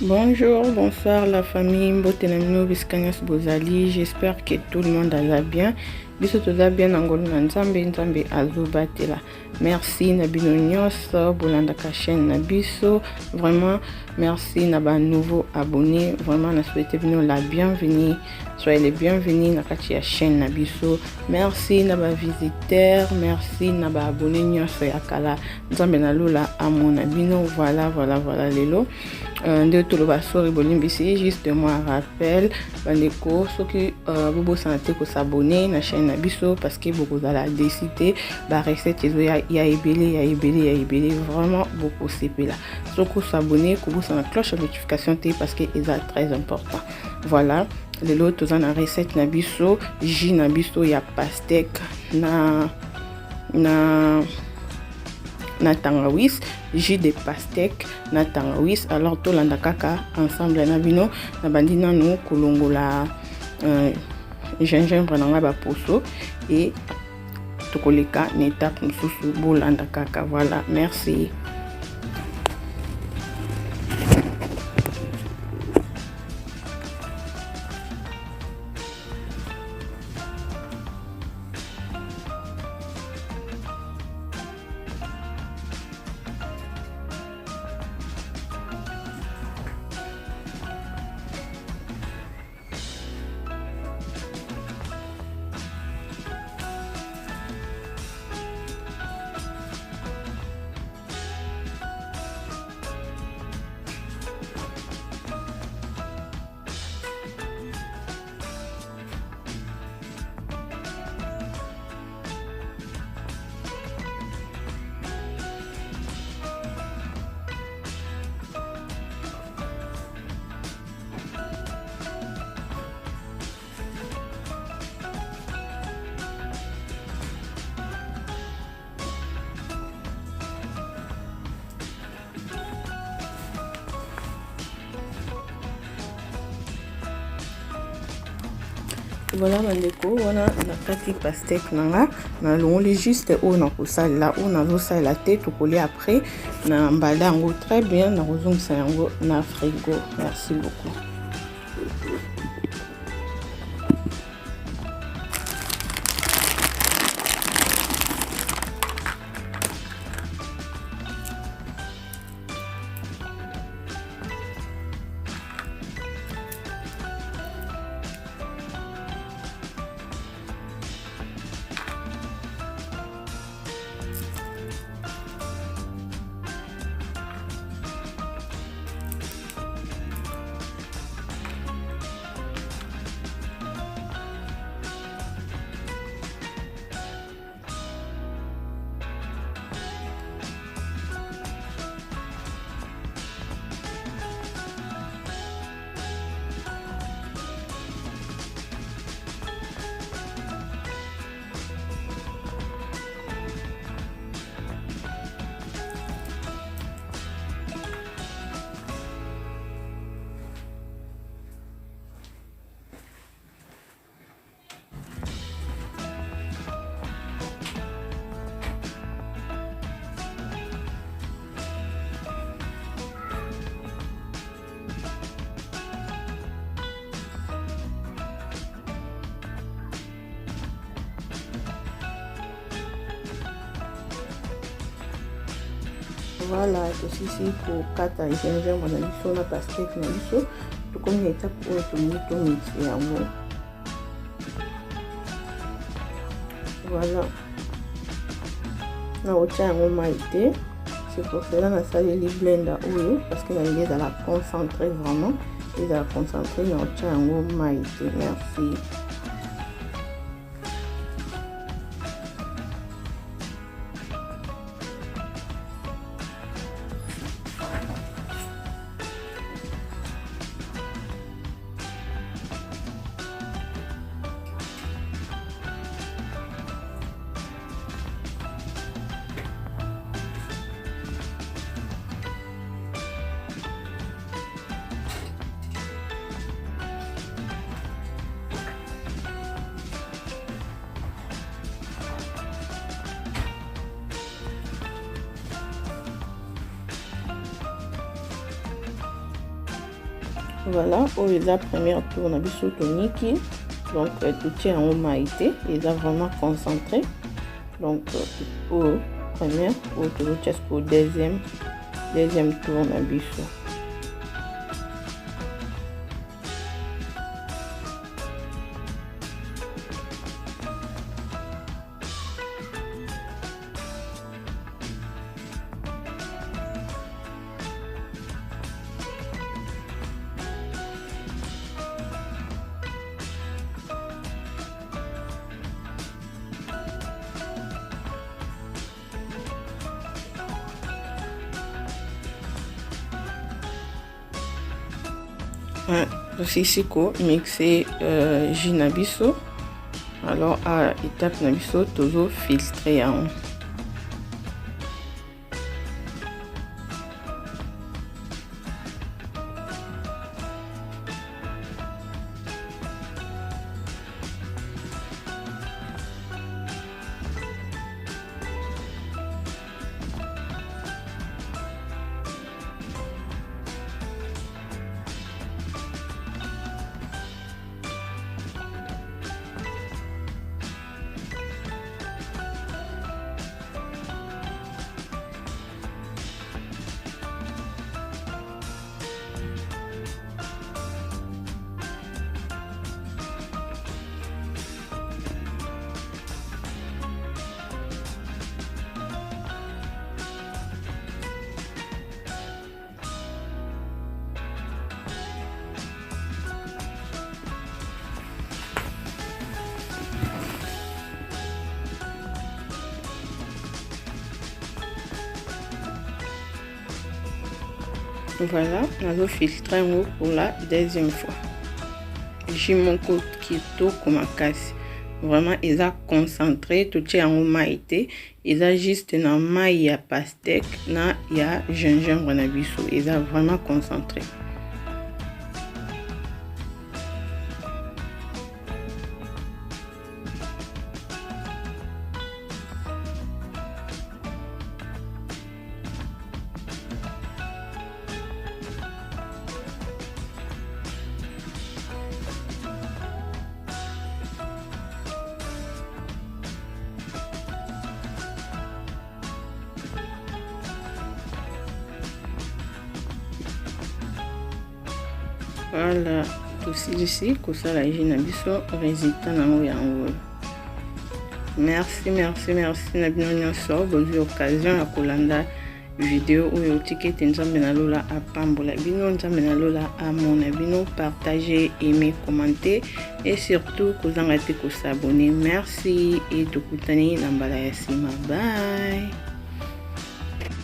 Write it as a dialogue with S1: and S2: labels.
S1: Bonjour, bonsoir la famille Mbotenamino Biscagnas Bozali. J'espère que tout le monde va bien. Biso toza bien angolo na nzambe azobatela. Merci na bino nyonso bolanda ka chaîne na biso. Vraiment merci na ba nouveaux abonnés. Vraiment na souhaite bino la bienvenue. Soyez les bienvenus na kati ya chaîne na biso. Merci na ba visiteurs, merci na ba abonnés nyonso ya kala. Nzambe na lula amona bino. Voilà lelo. De tout le basori bolimbisi juste moi rappel bandeko soki bobo santé ko s'abonner na chaîne na biso parce que beaucoup za la décider ba recette ya ebele vraiment beaucoup sepela soko s'abonner ko bosa na cloche de notification parce que c'est très important. Voilà les autres za na recette na biso jus na biso ya pastèque na tangawis, jus de pastèque na tangawis. Alors to landa kaka ensemble na bino na bandina no kolongola gingembre na ba poso et tokoleka na étape mususu bolanda kaka. Voilà, merci. Voilà mandeko wana na kati pastèque nanga na longoli juste o na kosala o na zosala te tokoli après na mbala yango très bien na kozongisa yango na frigo. Merci beaucoup. Voilà, ceci pour kata gingembre na biso na pastèque na biso tokomi étape oyo to mixer yango. Voilà, na otia yango mai te, c'est pour cela na saleli blender oyo parce que na lié dans la concentrer vraiment et dans la concentrer na otia yango mai te. Merci. Voilà, oyo eza première tour na biso toniki. Donc totie yango maïté, eza vraiment concentré. Donc au première ou au deuxième tour na biso. Tosisi ko mixer jus na biso. Alors à étape na biso tozo filtrer yango. Voilà, nazo filtrer yango pour la deuxième fois. Jus moko kitoko makasi. Vraiment eza concentré, totie yango maïté, eza juste na mai ya pastèque na ya gingembre na biso, eza vraiment concentré. Voilà, tosilisi kosala jus na biso, résultat nango yango. Merci na bino nyonso bozwi occasion ya kolanda video oyo tikete nzambe na lola apambola bino, nzambe na lola amona bino, partager, aimer, commenter et surtout kozanga te ko s'abonner. Merci et tokutani na mbala ya sima. Bye.